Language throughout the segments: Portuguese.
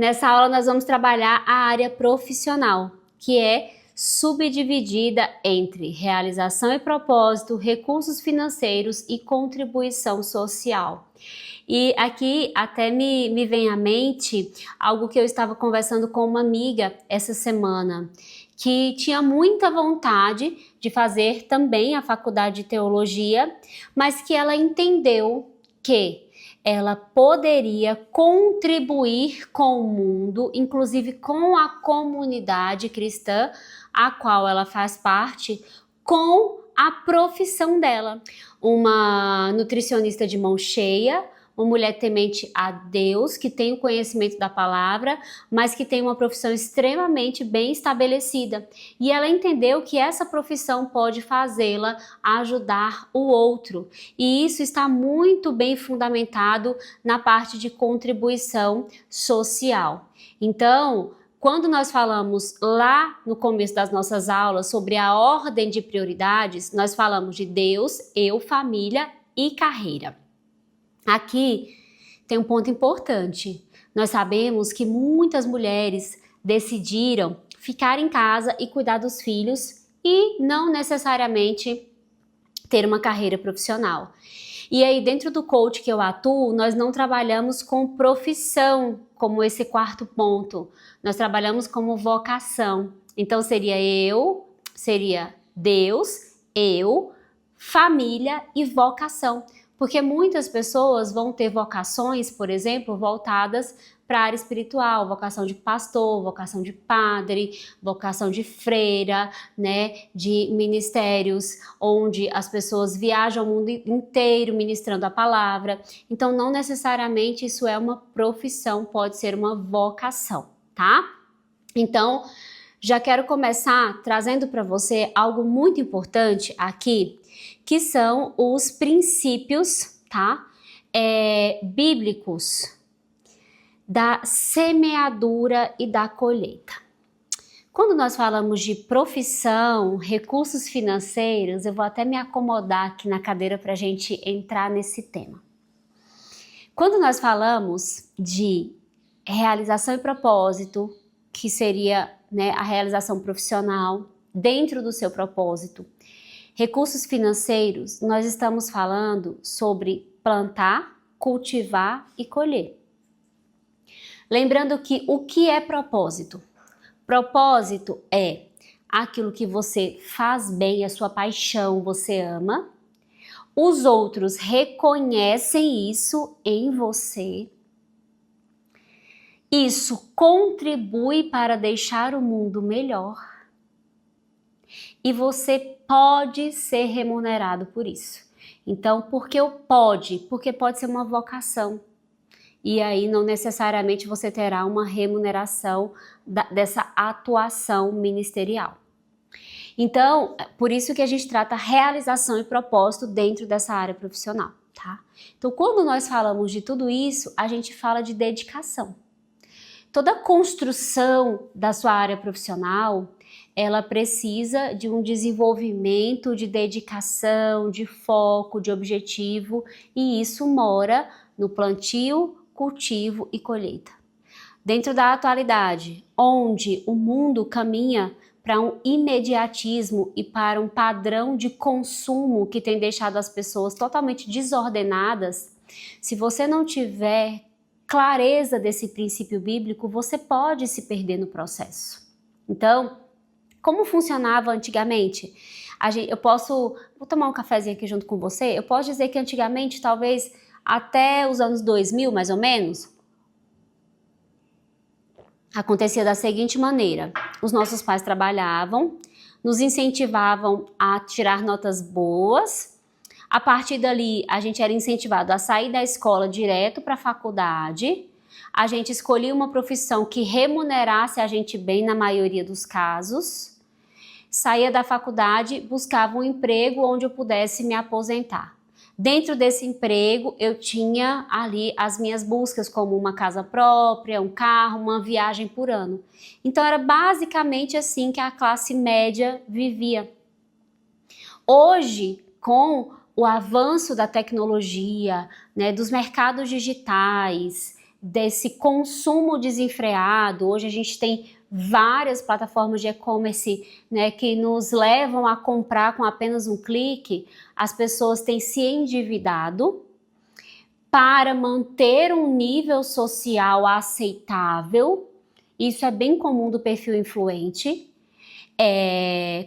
Nessa aula nós vamos trabalhar a área profissional, que é subdividida entre realização e propósito, recursos financeiros e contribuição social. E aqui até me vem à mente algo que eu estava conversando com uma amiga essa semana, que tinha muita vontade de fazer também a faculdade de teologia, mas que ela entendeu que ela poderia contribuir com o mundo, inclusive com a comunidade cristã a qual ela faz parte, com a profissão dela. Uma nutricionista de mão cheia, uma mulher temente a Deus, que tem o conhecimento da palavra, mas que tem uma profissão extremamente bem estabelecida. E ela entendeu que essa profissão pode fazê-la ajudar o outro. E isso está muito bem fundamentado na parte de contribuição social. Então, quando nós falamos lá no começo das nossas aulas sobre a ordem de prioridades, nós falamos de Deus, eu, família e carreira. Aqui tem um ponto importante. Nós sabemos que muitas mulheres decidiram ficar em casa e cuidar dos filhos e não necessariamente ter uma carreira profissional. E aí, dentro do coach que eu atuo, nós não trabalhamos com profissão, como esse quarto ponto. Nós trabalhamos como vocação. Então, seria Deus, eu, família e vocação. Porque muitas pessoas vão ter vocações, por exemplo, voltadas para a área espiritual, vocação de pastor, vocação de padre, vocação de freira, né, de ministérios onde as pessoas viajam o mundo inteiro ministrando a palavra. Então, não necessariamente isso é uma profissão, pode ser uma vocação, tá? Então, já quero começar trazendo para você algo muito importante aqui, que são os princípios, tá? Bíblicos da semeadura e da colheita. Quando nós falamos de profissão, recursos financeiros, eu vou até me acomodar aqui na cadeira para a gente entrar nesse tema. Quando nós falamos de realização e propósito, que seria, né, a realização profissional dentro do seu propósito, recursos financeiros, nós estamos falando sobre plantar, cultivar e colher. Lembrando que o que é propósito? Propósito é aquilo que você faz bem, a sua paixão, você ama. Os outros reconhecem isso em você. Isso contribui para deixar o mundo melhor. E você pode ser remunerado por isso. Então, por que o pode? Porque pode ser uma vocação. E aí não necessariamente você terá uma remuneração dessa atuação ministerial. Então, por isso que a gente trata realização e propósito dentro dessa área profissional, tá? Então, quando nós falamos de tudo isso, a gente fala de dedicação. Toda construção da sua área profissional, ela precisa de um desenvolvimento de dedicação, de foco, de objetivo, e isso mora no plantio, cultivo e colheita. Dentro da atualidade, onde o mundo caminha para um imediatismo e para um padrão de consumo que tem deixado as pessoas totalmente desordenadas, se você não tiver clareza desse princípio bíblico, você pode se perder no processo. Então, como funcionava antigamente? Vou tomar um cafezinho aqui junto com você, eu posso dizer que antigamente, talvez até os anos 2000, mais ou menos, acontecia da seguinte maneira: os nossos pais trabalhavam, nos incentivavam a tirar notas boas. A partir dali, a gente era incentivado a sair da escola direto para a faculdade. A gente escolhia uma profissão que remunerasse a gente bem na maioria dos casos. Saía da faculdade, buscava um emprego onde eu pudesse me aposentar. Dentro desse emprego, eu tinha ali as minhas buscas, como uma casa própria, um carro, uma viagem por ano. Então, era basicamente assim que a classe média vivia. Hoje, com o avanço da tecnologia, né, dos mercados digitais, desse consumo desenfreado. Hoje a gente tem várias plataformas de e-commerce, né, que nos levam a comprar com apenas um clique. As pessoas têm se endividado para manter um nível social aceitável. Isso é bem comum do perfil influente.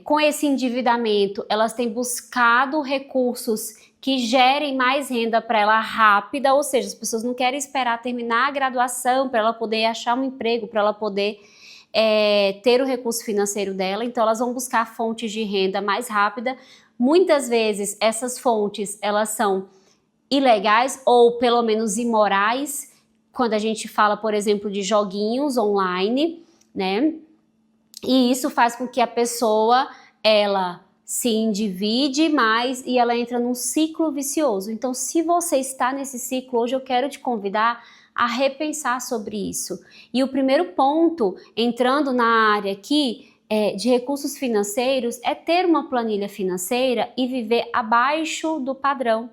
Com esse endividamento, elas têm buscado recursos que gerem mais renda para ela rápida, ou seja, as pessoas não querem esperar terminar a graduação para ela poder achar um emprego, para ela poder ter o recurso financeiro dela. Então elas vão buscar fontes de renda mais rápida. Muitas vezes essas fontes elas são ilegais ou pelo menos imorais, quando a gente fala, por exemplo, de joguinhos online, né? E isso faz com que a pessoa, ela se endivide mais e ela entra num ciclo vicioso. Então, se você está nesse ciclo, hoje eu quero te convidar a repensar sobre isso. E o primeiro ponto, entrando na área aqui de recursos financeiros, é ter uma planilha financeira e viver abaixo do padrão.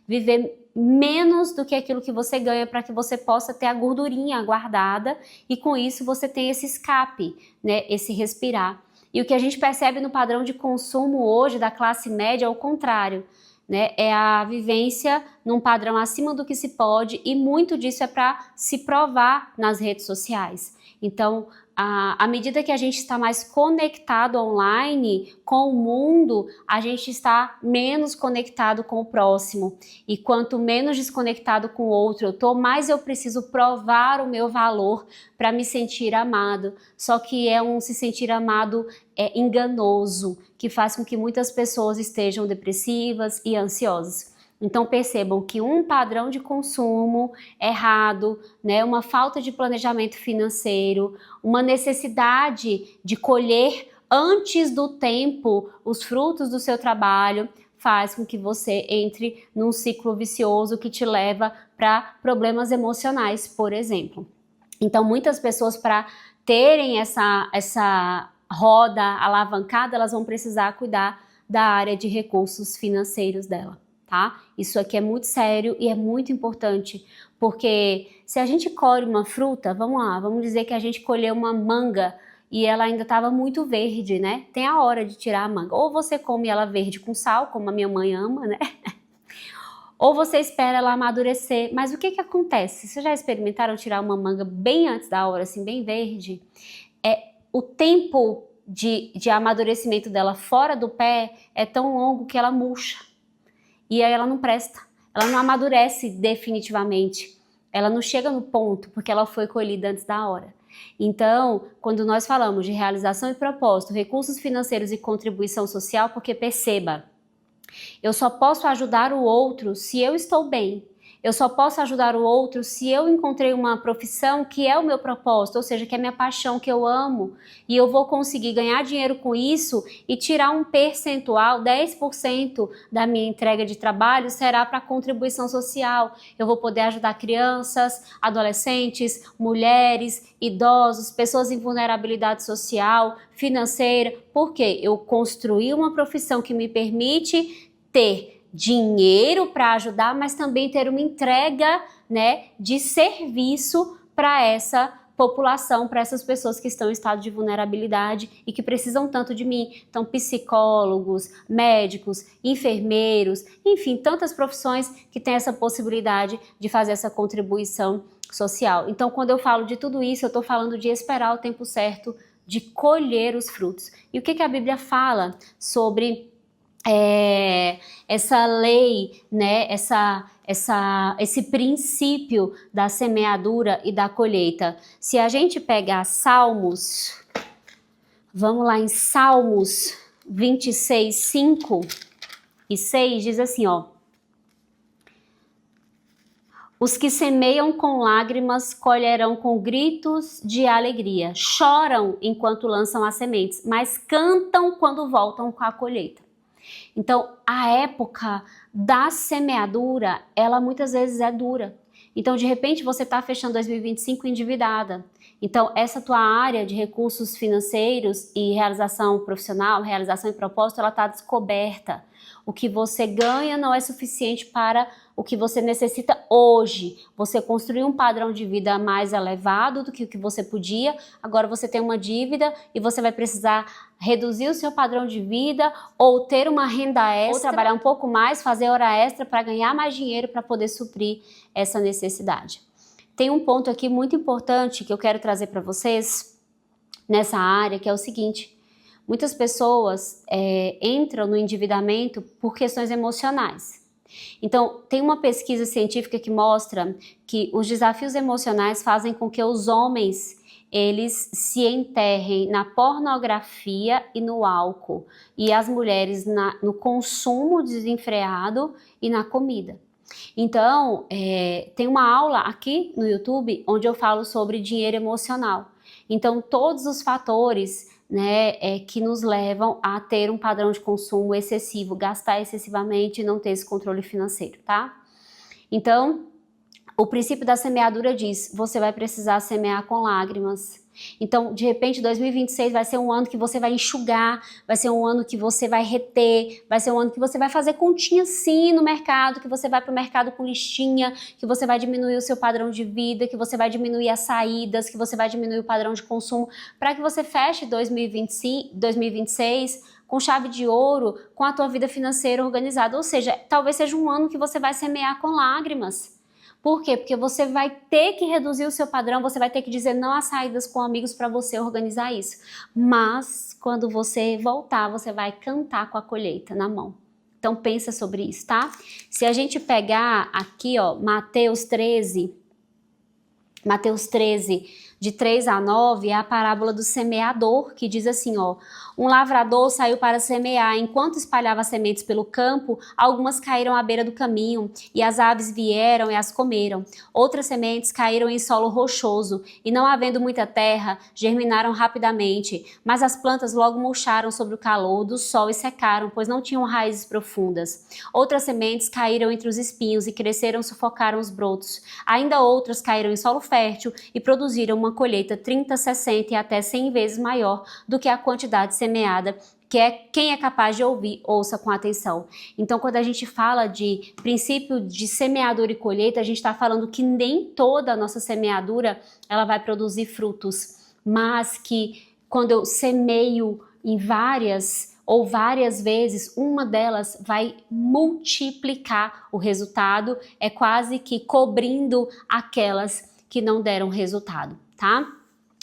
Viver menos do que aquilo que você ganha para que você possa ter a gordurinha guardada e com isso você tem esse escape, né, esse respirar. E o que a gente percebe no padrão de consumo hoje da classe média é o contrário, né, é a vivência num padrão acima do que se pode e muito disso é para se provar nas redes sociais. Então, à medida que a gente está mais conectado online com o mundo, a gente está menos conectado com o próximo. E quanto menos desconectado com o outro eu estou, mais eu preciso provar o meu valor para me sentir amado. Só que é um se sentir amado enganoso, que faz com que muitas pessoas estejam depressivas e ansiosas. Então percebam que um padrão de consumo errado, né, uma falta de planejamento financeiro, uma necessidade de colher antes do tempo os frutos do seu trabalho, faz com que você entre num ciclo vicioso que te leva para problemas emocionais, por exemplo. Então muitas pessoas, para terem essa roda alavancada, elas vão precisar cuidar da área de recursos financeiros dela. Tá? Isso aqui é muito sério e é muito importante, porque se a gente colhe uma fruta, vamos lá, vamos dizer que a gente colheu uma manga e ela ainda estava muito verde, né? Tem a hora de tirar a manga. Ou você come ela verde com sal, como a minha mãe ama, né? Ou você espera ela amadurecer. Mas o que que acontece? Vocês já experimentaram tirar uma manga bem antes da hora, assim, bem verde? O tempo de amadurecimento dela fora do pé é tão longo que ela murcha. E aí ela não presta, ela não amadurece definitivamente, ela não chega no ponto porque ela foi colhida antes da hora. Então, quando nós falamos de realização e propósito, recursos financeiros e contribuição social, porque perceba, eu só posso ajudar o outro se eu estou bem. Eu só posso ajudar o outro se eu encontrei uma profissão que é o meu propósito, ou seja, que é a minha paixão, que eu amo, e eu vou conseguir ganhar dinheiro com isso e tirar um percentual, 10% da minha entrega de trabalho será para contribuição social. Eu vou poder ajudar crianças, adolescentes, mulheres, idosos, pessoas em vulnerabilidade social, financeira, porque eu construí uma profissão que me permite ter dinheiro para ajudar, mas também ter uma entrega, né, de serviço para essa população, para essas pessoas que estão em estado de vulnerabilidade e que precisam tanto de mim. Então, psicólogos, médicos, enfermeiros, enfim, tantas profissões que têm essa possibilidade de fazer essa contribuição social. Então, quando eu falo de tudo isso, eu estou falando de esperar o tempo certo, de colher os frutos. E o que a Bíblia fala sobre essa lei, né, esse princípio da semeadura e da colheita? Se a gente pegar Salmos, vamos lá em Salmos 26, 5 e 6, diz assim, ó: os que semeiam com lágrimas colherão com gritos de alegria, choram enquanto lançam as sementes, mas cantam quando voltam com a colheita. Então, a época da semeadura, ela muitas vezes é dura. Então, de repente, você está fechando 2025 endividada. Então, essa tua área de recursos financeiros e realização profissional, realização e propósito, ela está descoberta. O que você ganha não é suficiente para o que você necessita hoje. Você construiu um padrão de vida mais elevado do que o que você podia, agora você tem uma dívida e você vai precisar reduzir o seu padrão de vida ou ter uma renda extra, ou trabalhar um pouco mais, fazer hora extra para ganhar mais dinheiro para poder suprir essa necessidade. Tem um ponto aqui muito importante que eu quero trazer para vocês nessa área, que é o seguinte: muitas pessoas entram no endividamento por questões emocionais. Então, tem uma pesquisa científica que mostra que os desafios emocionais fazem com que os homens eles se enterrem na pornografia e no álcool, e as mulheres no consumo desenfreado e na comida. Então, tem uma aula aqui no YouTube onde eu falo sobre dinheiro emocional. Então, todos os fatores, né, que nos levam a ter um padrão de consumo excessivo, gastar excessivamente e não ter esse controle financeiro, tá? Então, o princípio da semeadura diz: você vai precisar semear com lágrimas. Então, de repente, 2026 vai ser um ano que você vai enxugar, vai ser um ano que você vai reter, vai ser um ano que você vai fazer continha sim no mercado, que você vai para o mercado com listinha, que você vai diminuir o seu padrão de vida, que você vai diminuir as saídas, que você vai diminuir o padrão de consumo, para que você feche 2026 com chave de ouro, com a tua vida financeira organizada. Ou seja, talvez seja um ano que você vai semear com lágrimas. Por quê? Porque você vai ter que reduzir o seu padrão, você vai ter que dizer não às saídas com amigos para você organizar isso. Mas quando você voltar, você vai cantar com a colheita na mão. Então pensa sobre isso, tá? Se a gente pegar aqui, ó, Mateus 13, de 3 a 9, é a parábola do semeador, que diz assim, ó: um lavrador saiu para semear, enquanto espalhava sementes pelo campo, algumas caíram à beira do caminho, e as aves vieram e as comeram. Outras sementes caíram em solo rochoso, e não havendo muita terra, germinaram rapidamente, mas as plantas logo murcharam sob o calor do sol e secaram, pois não tinham raízes profundas. Outras sementes caíram entre os espinhos e cresceram, sufocaram os brotos. Ainda outras caíram em solo fértil e produziram uma colheita 30, 60 e até 100 vezes maior do que a quantidade semeada, que é quem é capaz de ouvir, ouça com atenção. Então, quando a gente fala de princípio de semeadura e colheita, a gente está falando que nem toda a nossa semeadura ela vai produzir frutos, mas que quando eu semeio em várias vezes, uma delas vai multiplicar o resultado, é quase que cobrindo aquelas que não deram resultado, tá?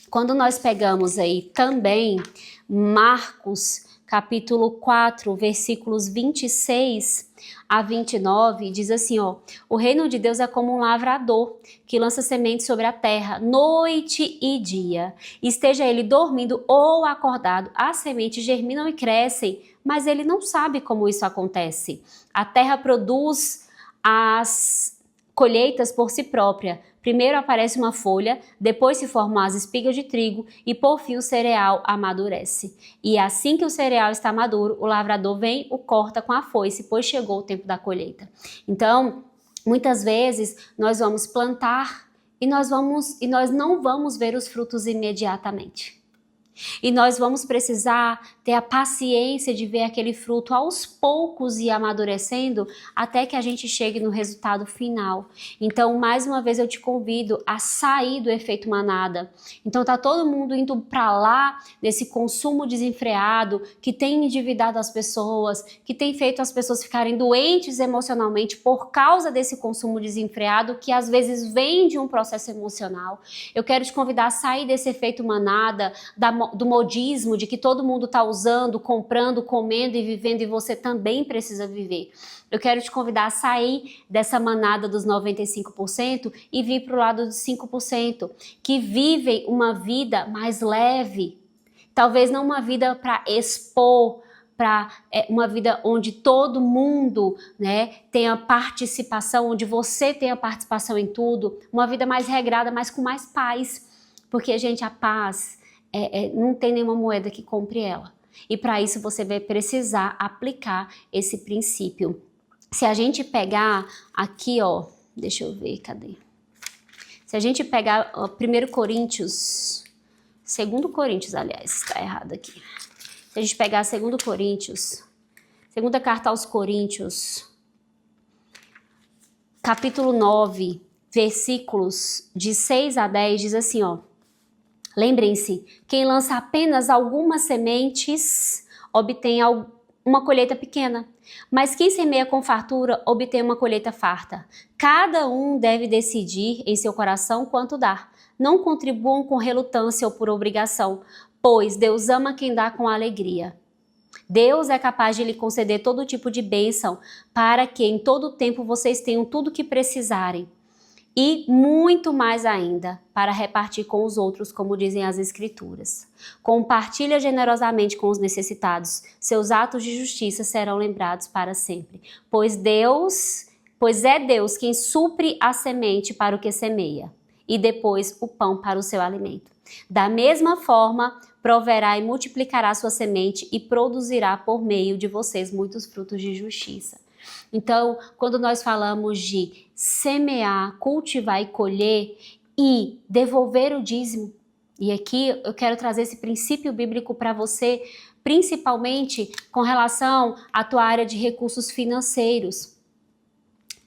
Quando nós pegamos aí também Marcos capítulo 4, versículos 26 a 29, diz assim, ó: o reino de Deus é como um lavrador que lança sementes sobre a terra noite e dia. Esteja ele dormindo ou acordado, as sementes germinam e crescem, mas ele não sabe como isso acontece. A terra produz as colheitas por si própria. Primeiro aparece uma folha, depois se formam as espigas de trigo e por fim o cereal amadurece. E assim que o cereal está maduro, o lavrador vem, o corta com a foice, pois chegou o tempo da colheita. Então, muitas vezes nós vamos plantar e nós não vamos ver os frutos imediatamente. E nós vamos precisar ter a paciência de ver aquele fruto aos poucos e amadurecendo até que a gente chegue no resultado final. Então, mais uma vez eu te convido a sair do efeito manada. Então, tá todo mundo indo para lá desse consumo desenfreado que tem endividado as pessoas, que tem feito as pessoas ficarem doentes emocionalmente por causa desse consumo desenfreado que às vezes vem de um processo emocional. Eu quero te convidar a sair desse efeito manada, do modismo, de que todo mundo está usando, comprando, comendo e vivendo e você também precisa viver. Eu quero te convidar a sair dessa manada dos 95% e vir para o lado dos 5%, que vivem uma vida mais leve. Talvez não uma vida para expor, para uma vida onde todo mundo, né, tenha participação, onde você tenha participação em tudo, uma vida mais regrada, mas com mais paz. Porque, gente, a paz não tem nenhuma moeda que compre ela. E para isso você vai precisar aplicar esse princípio. Se a gente pegar aqui, ó, deixa eu ver, cadê? Se a gente pegar 1 Coríntios, 2 Coríntios, aliás, está errado aqui. Se a gente pegar 2 Coríntios, Segunda carta aos Coríntios, capítulo 9, versículos de 6 a 10, diz assim, ó. Lembrem-se, quem lança apenas algumas sementes obtém uma colheita pequena, mas quem semeia com fartura obtém uma colheita farta. Cada um deve decidir em seu coração quanto dar. Não contribuam com relutância ou por obrigação, pois Deus ama quem dá com alegria. Deus é capaz de lhe conceder todo tipo de bênção para que em todo tempo vocês tenham tudo o que precisarem. E muito mais ainda, para repartir com os outros, como dizem as Escrituras. Compartilha generosamente com os necessitados, seus atos de justiça serão lembrados para sempre. Pois é Deus quem supre a semente para o que semeia, e depois o pão para o seu alimento. Da mesma forma, proverá e multiplicará sua semente e produzirá por meio de vocês muitos frutos de justiça. Então, quando nós falamos de semear, cultivar e colher e devolver o dízimo, e aqui eu quero trazer esse princípio bíblico para você, principalmente com relação à tua área de recursos financeiros.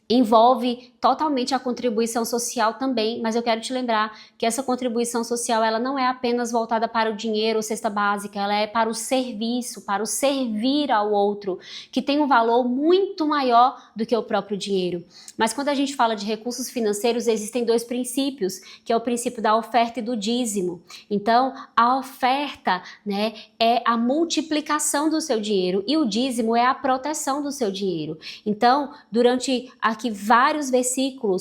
Envolve totalmente a contribuição social também, mas eu quero te lembrar que essa contribuição social ela não é apenas voltada para o dinheiro ou cesta básica, ela é para o serviço, para o servir ao outro, que tem um valor muito maior do que o próprio dinheiro. Mas quando a gente fala de recursos financeiros, existem dois princípios, que é o princípio da oferta e do dízimo. Então, a oferta, né, é a multiplicação do seu dinheiro e o dízimo é a proteção do seu dinheiro. Então, durante aqui vários versículos,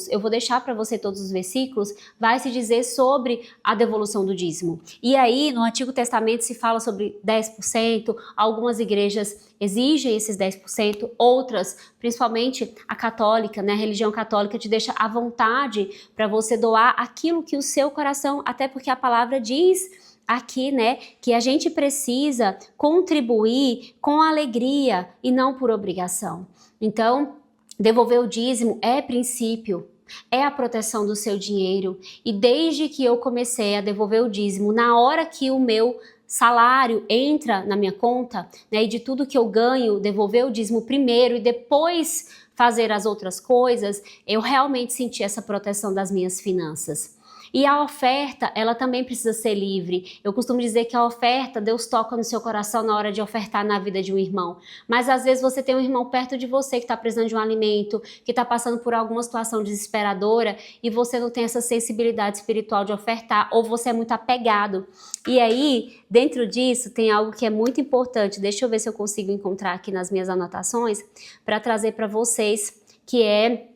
eu vou deixar para você todos os versículos, vai se dizer sobre a devolução do dízimo. E aí, no Antigo Testamento se fala sobre 10%, algumas igrejas exigem esses 10%, outras, principalmente a católica, né, a religião católica te deixa à vontade para você doar aquilo que o seu coração, até porque a palavra diz aqui, né, que a gente precisa contribuir com alegria e não por obrigação. Então, devolver o dízimo é princípio, é a proteção do seu dinheiro. E desde que eu comecei a devolver o dízimo, na hora que o meu salário entra na minha conta, né, e de tudo que eu ganho, devolver o dízimo primeiro e depois fazer as outras coisas, eu realmente senti essa proteção das minhas finanças. E a oferta, ela também precisa ser livre. Eu costumo dizer que a oferta, Deus toca no seu coração na hora de ofertar na vida de um irmão. Mas às vezes você tem um irmão perto de você que está precisando de um alimento, que está passando por alguma situação desesperadora e você não tem essa sensibilidade espiritual de ofertar, ou você é muito apegado. E aí, dentro disso, tem algo que é muito importante. Deixa eu ver se eu consigo encontrar aqui nas minhas anotações para trazer para vocês, que é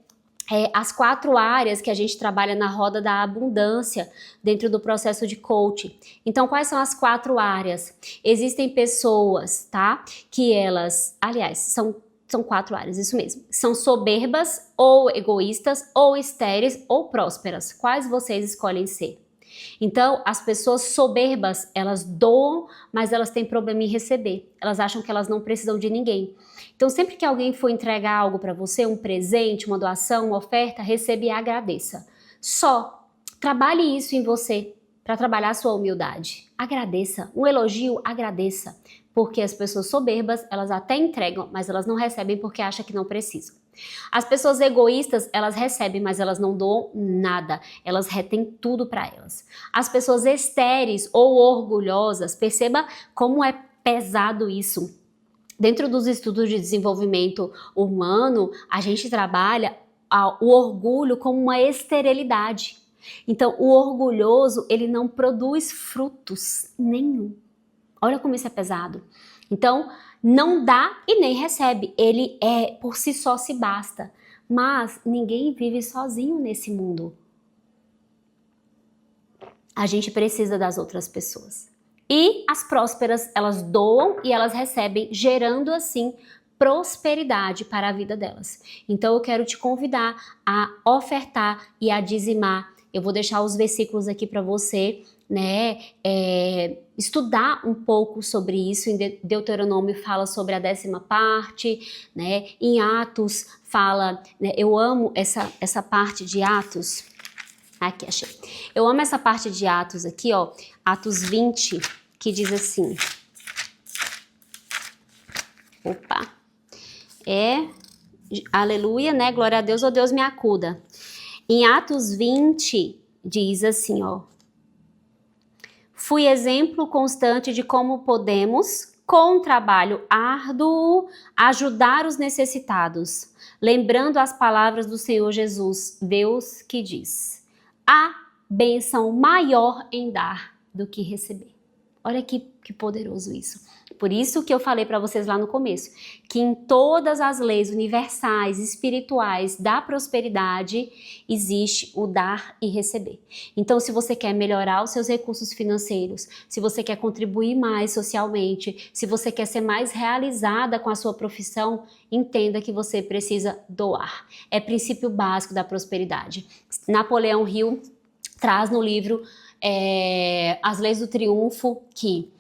as 4 áreas que a gente trabalha na roda da abundância dentro do processo de coaching. Então, quais são as 4 áreas? Existem pessoas, tá? Que elas, aliás, são 4 áreas, isso mesmo. São soberbas, ou egoístas, ou estéreis, ou prósperas. Quais vocês escolhem ser? Então, as pessoas soberbas, elas doam, mas elas têm problema em receber. Elas acham que elas não precisam de ninguém. Então, sempre que alguém for entregar algo para você, um presente, uma doação, uma oferta, receba e agradeça. Só trabalhe isso em você para trabalhar a sua humildade. Agradeça. Um elogio, agradeça. Porque as pessoas soberbas, elas até entregam, mas elas não recebem porque acham que não precisam. As pessoas egoístas, elas recebem, mas elas não doam nada. Elas retêm tudo para elas. As pessoas estéreis ou orgulhosas, perceba como é pesado isso. Dentro dos estudos de desenvolvimento humano, a gente trabalha o orgulho como uma esterilidade. Então, o orgulhoso, ele não produz frutos nenhum. Olha como isso é pesado. Então, não dá e nem recebe. Ele por si só se basta. Mas ninguém vive sozinho nesse mundo. A gente precisa das outras pessoas. E as prósperas, elas doam e elas recebem, gerando assim prosperidade para a vida delas. Então eu quero te convidar a ofertar e a dizimar. Eu vou deixar os versículos aqui para você, né, estudar um pouco sobre isso. Em Deuteronômio fala sobre a 10ª parte, né, em Atos fala, né, eu amo essa parte de Atos. Aqui, achei. Eu amo essa parte de Atos aqui, ó, Atos 20, que diz assim. Opa, aleluia, né? Glória a Deus, ó Deus me acuda. Em Atos 20, diz assim, ó. Fui exemplo constante de como podemos, com um trabalho árduo, ajudar os necessitados, lembrando as palavras do Senhor Jesus, Deus que diz: há bênção maior em dar do que receber. Olha que poderoso isso. Por isso que eu falei para vocês lá no começo, que em todas as leis universais, espirituais da prosperidade, existe o dar e receber. Então, se você quer melhorar os seus recursos financeiros, se você quer contribuir mais socialmente, se você quer ser mais realizada com a sua profissão, entenda que você precisa doar. É princípio básico da prosperidade. Napoleão Hill traz no livro As Leis do Triunfo que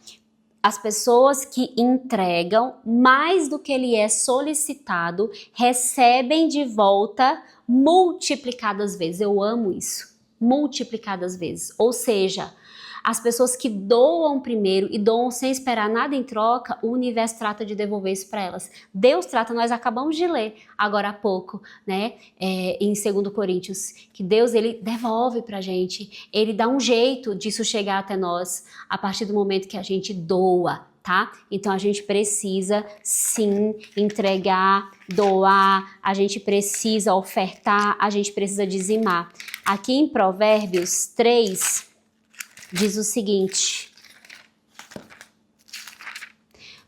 as pessoas que entregam mais do que lhe é solicitado recebem de volta multiplicadas vezes. Eu amo isso. Multiplicadas vezes. Ou seja, as pessoas que doam primeiro e doam sem esperar nada em troca, o universo trata de devolver isso para elas. Deus trata, nós acabamos de ler agora há pouco, né, em 2 Coríntios, que Deus, ele devolve pra gente, ele dá um jeito disso chegar até nós a partir do momento que a gente doa, tá? Então a gente precisa sim entregar, doar, a gente precisa ofertar, a gente precisa dizimar. Aqui em Provérbios 3, diz o seguinte,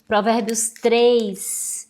Provérbios 3,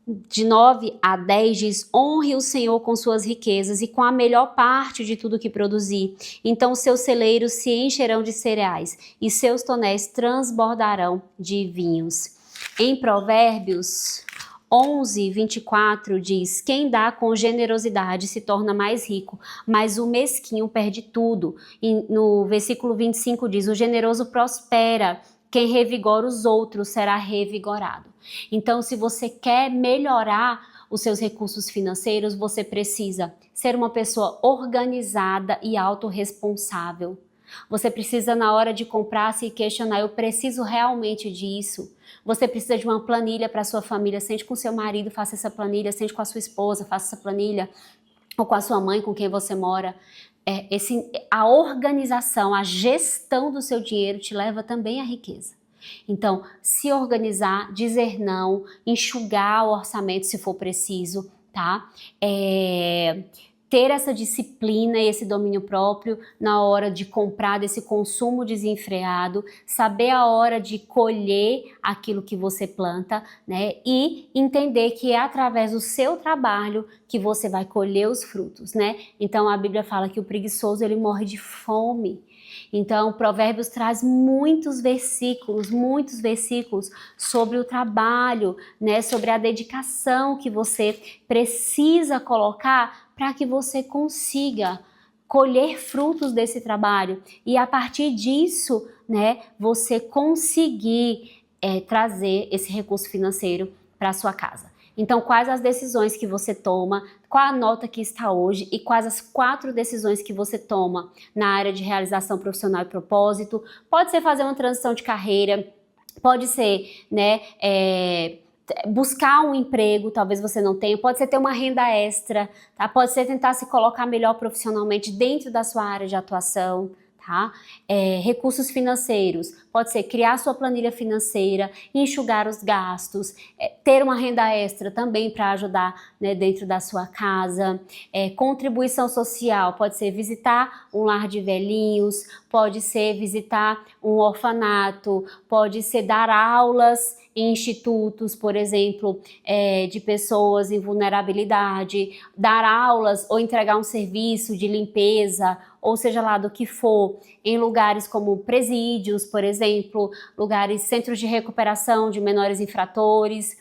de 9 a 10 diz: honre o Senhor com suas riquezas e com a melhor parte de tudo que produzir. Então seus celeiros se encherão de cereais e seus tonéis transbordarão de vinhos. Em Provérbios 11, 24 diz: quem dá com generosidade se torna mais rico, mas o mesquinho perde tudo. E no versículo 25 diz: o generoso prospera, quem revigora os outros será revigorado. Então, se você quer melhorar os seus recursos financeiros, você precisa ser uma pessoa organizada e autorresponsável. Você precisa, na hora de comprar, se questionar: eu preciso realmente disso? Você precisa de uma planilha para sua família. Sente com seu marido, faça essa planilha. Sente com a sua esposa, faça essa planilha. Ou com a sua mãe, com quem você mora. A organização, a gestão do seu dinheiro te leva também à riqueza. Então, se organizar, dizer não, enxugar o orçamento se for preciso, tá? Ter essa disciplina e esse domínio próprio na hora de comprar, desse consumo desenfreado, saber a hora de colher aquilo que você planta, né? E entender que é através do seu trabalho que você vai colher os frutos, né? Então a Bíblia fala que o preguiçoso, ele morre de fome. Então, Provérbios traz muitos versículos sobre o trabalho, né? Sobre a dedicação que você precisa colocar para que você consiga colher frutos desse trabalho e a partir disso, né, você conseguir trazer esse recurso financeiro para a sua casa. Então, quais as decisões que você toma, qual a nota que está hoje e quais as 4 decisões que você toma na área de realização profissional e propósito? Pode ser fazer uma transição de carreira, pode ser, né, buscar um emprego, talvez você não tenha, pode ser ter uma renda extra, tá? Pode ser tentar se colocar melhor profissionalmente dentro da sua área de atuação, tá? Recursos financeiros, pode ser criar sua planilha financeira, enxugar os gastos, ter uma renda extra também para ajudar, né, dentro da sua casa, contribuição social, pode ser visitar um lar de velhinhos, pode ser visitar um orfanato, pode ser dar aulas em institutos, por exemplo, de pessoas em vulnerabilidade, dar aulas ou entregar um serviço de limpeza, ou seja lá do que for, em lugares como presídios, por exemplo, lugares, centros de recuperação de menores infratores,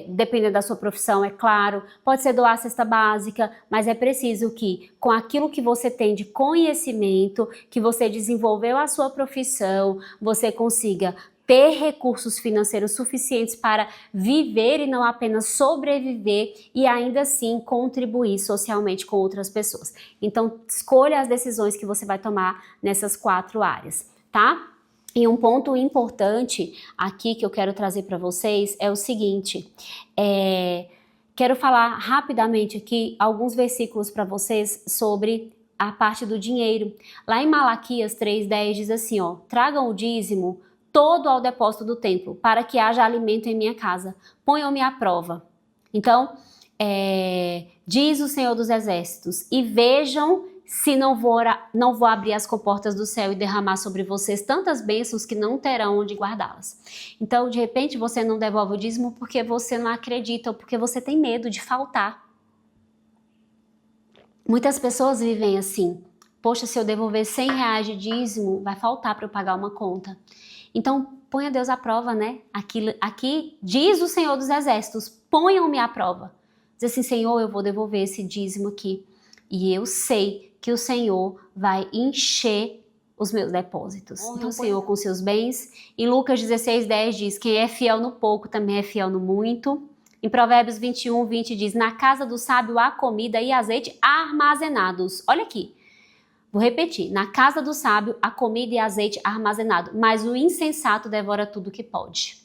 dependendo da sua profissão, é claro, pode ser doar cesta básica, mas é preciso que, com aquilo que você tem de conhecimento, que você desenvolveu a sua profissão, você consiga ter recursos financeiros suficientes para viver e não apenas sobreviver e ainda assim contribuir socialmente com outras pessoas. Então, escolha as decisões que você vai tomar nessas 4 áreas, tá? E um ponto importante aqui que eu quero trazer para vocês é o seguinte, quero falar rapidamente aqui alguns versículos para vocês sobre a parte do dinheiro. Lá em Malaquias 3:10 diz assim, ó, tragam o dízimo todo ao depósito do templo, para que haja alimento em minha casa. Ponham-me à prova. Então, diz o Senhor dos Exércitos, e vejam se não vou abrir as comportas do céu e derramar sobre vocês tantas bênçãos que não terão onde guardá-las. Então, de repente, você não devolve o dízimo porque você não acredita ou porque você tem medo de faltar. Muitas pessoas vivem assim. Poxa, se eu devolver 100 reais de dízimo, vai faltar para eu pagar uma conta. Então, ponha Deus à prova, né? Aqui diz o Senhor dos Exércitos, ponham-me à prova. Diz assim, Senhor, eu vou devolver esse dízimo aqui. E eu sei que o Senhor vai encher os meus depósitos. Então, o Senhor com seus bens. Em Lucas 16:10 diz, quem é fiel no pouco também é fiel no muito. Em Provérbios 21:20 diz, na casa do sábio há comida e azeite armazenados. Olha aqui, vou repetir, na casa do sábio há comida e azeite armazenado, mas o insensato devora tudo que pode.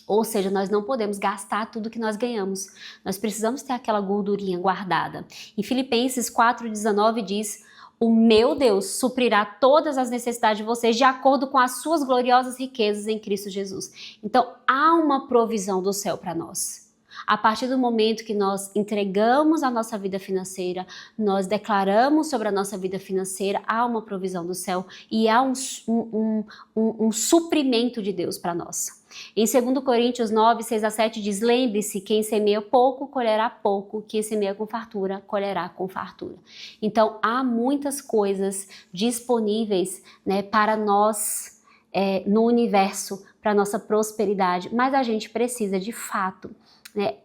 Ou seja, nós não podemos gastar tudo que nós ganhamos. Nós precisamos ter aquela gordurinha guardada. Em Filipenses 4:19 diz, o meu Deus suprirá todas as necessidades de vocês de acordo com as suas gloriosas riquezas em Cristo Jesus. Então, há uma provisão do céu para nós. A partir do momento que nós entregamos a nossa vida financeira, nós declaramos sobre a nossa vida financeira, há uma provisão do céu e há um suprimento de Deus para nós. Em 2 Coríntios 9:6-7 diz, lembre-se, quem semeia pouco, colherá pouco, quem semeia com fartura, colherá com fartura. Então, há muitas coisas disponíveis, né, para nós no universo, para nossa prosperidade, mas a gente precisa, de fato,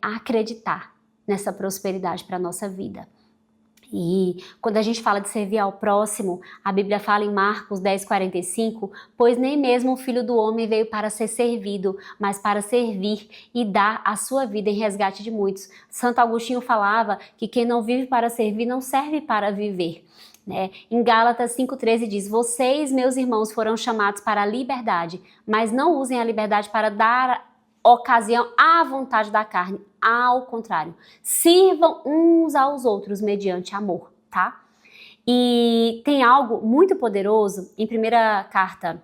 acreditar nessa prosperidade para a nossa vida. E quando a gente fala de servir ao próximo, a Bíblia fala em Marcos 10:45, pois nem mesmo o Filho do Homem veio para ser servido, mas para servir e dar a sua vida em resgate de muitos. Santo Agostinho falava que quem não vive para servir não serve para viver. Em Gálatas 5:13 diz, vocês, meus irmãos, foram chamados para a liberdade, mas não usem a liberdade para dar ocasião à vontade da carne, ao contrário, sirvam uns aos outros mediante amor, tá? E tem algo muito poderoso em primeira carta,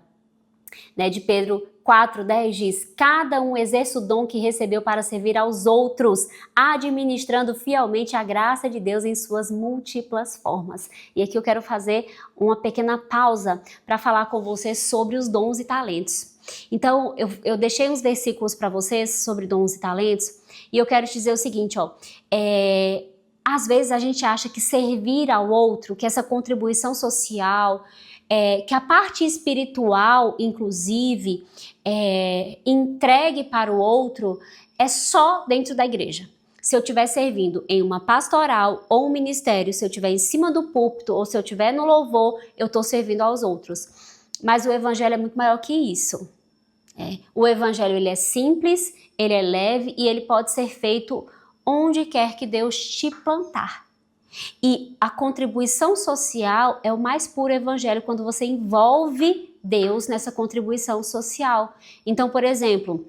de Pedro 4:10 diz, cada um exerce o dom que recebeu para servir aos outros, administrando fielmente a graça de Deus em suas múltiplas formas. E aqui eu quero fazer uma pequena pausa para falar com você sobre os dons e talentos. Então, eu deixei uns versículos para vocês sobre dons e talentos, e eu quero te dizer o seguinte, ó, às vezes a gente acha que servir ao outro, que essa contribuição social, que a parte espiritual, inclusive, entregue para o outro, é só dentro da igreja. Se eu estiver servindo em uma pastoral ou um ministério, se eu estiver em cima do púlpito ou se eu estiver no louvor, eu estou servindo aos outros. Mas o evangelho é muito maior que isso. O evangelho ele é simples, ele é leve e ele pode ser feito onde quer que Deus te plantar. E a contribuição social é o mais puro evangelho quando você envolve Deus nessa contribuição social. Então, por exemplo,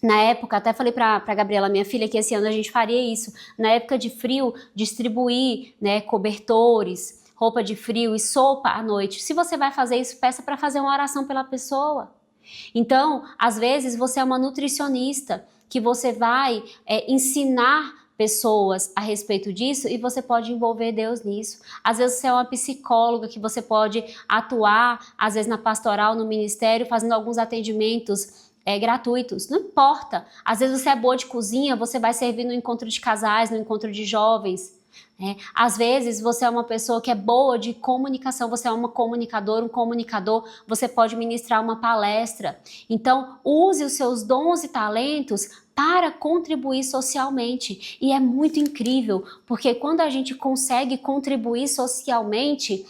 na época, até falei para a Gabriela, minha filha, que esse ano a gente faria isso. Na época de frio, distribuir cobertores, roupa de frio e sopa à noite. Se você vai fazer isso, peça para fazer uma oração pela pessoa. Então, às vezes você é uma nutricionista que você vai ensinar pessoas a respeito disso e você pode envolver Deus nisso. Às vezes você é uma psicóloga que você pode atuar, às vezes na pastoral, no ministério, fazendo alguns atendimentos gratuitos, não importa. Às vezes você é boa de cozinha, você vai servir no encontro de casais, no encontro de jovens. Às vezes você é uma pessoa que é boa de comunicação, você é uma comunicadora, um comunicador, você pode ministrar uma palestra. Então use os seus dons e talentos para contribuir socialmente. E é muito incrível, porque quando a gente consegue contribuir socialmente,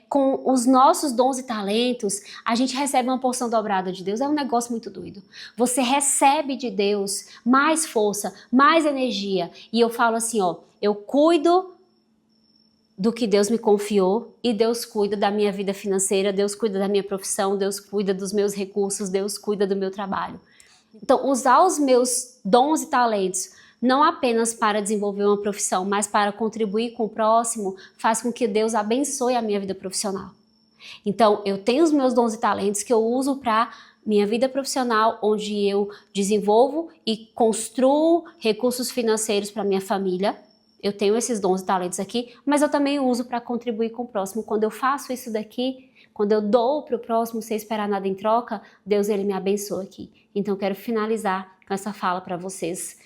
com os nossos dons e talentos, a gente recebe uma porção dobrada de Deus. É um negócio muito doido. Você recebe de Deus mais força, mais energia. E eu falo assim, ó, eu cuido do que Deus me confiou e Deus cuida da minha vida financeira, Deus cuida da minha profissão, Deus cuida dos meus recursos, Deus cuida do meu trabalho. Então, usar os meus dons e talentos não apenas para desenvolver uma profissão, mas para contribuir com o próximo, faz com que Deus abençoe a minha vida profissional. Então, eu tenho os meus dons e talentos que eu uso para minha vida profissional, onde eu desenvolvo e construo recursos financeiros para minha família. Eu tenho esses dons e talentos aqui, mas eu também uso para contribuir com o próximo. Quando eu faço isso daqui, quando eu dou para o próximo sem esperar nada em troca, Deus ele me abençoa aqui. Então eu quero finalizar com essa fala para vocês.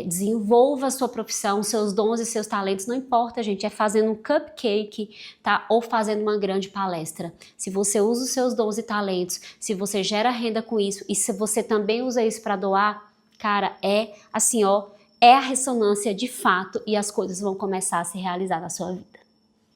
Desenvolva a sua profissão, seus dons e seus talentos, não importa, gente, é fazendo um cupcake, tá? Ou fazendo uma grande palestra. Se você usa os seus dons e talentos, se você gera renda com isso e se você também usa isso para doar, cara, é assim, ó, é a ressonância de fato e as coisas vão começar a se realizar na sua vida.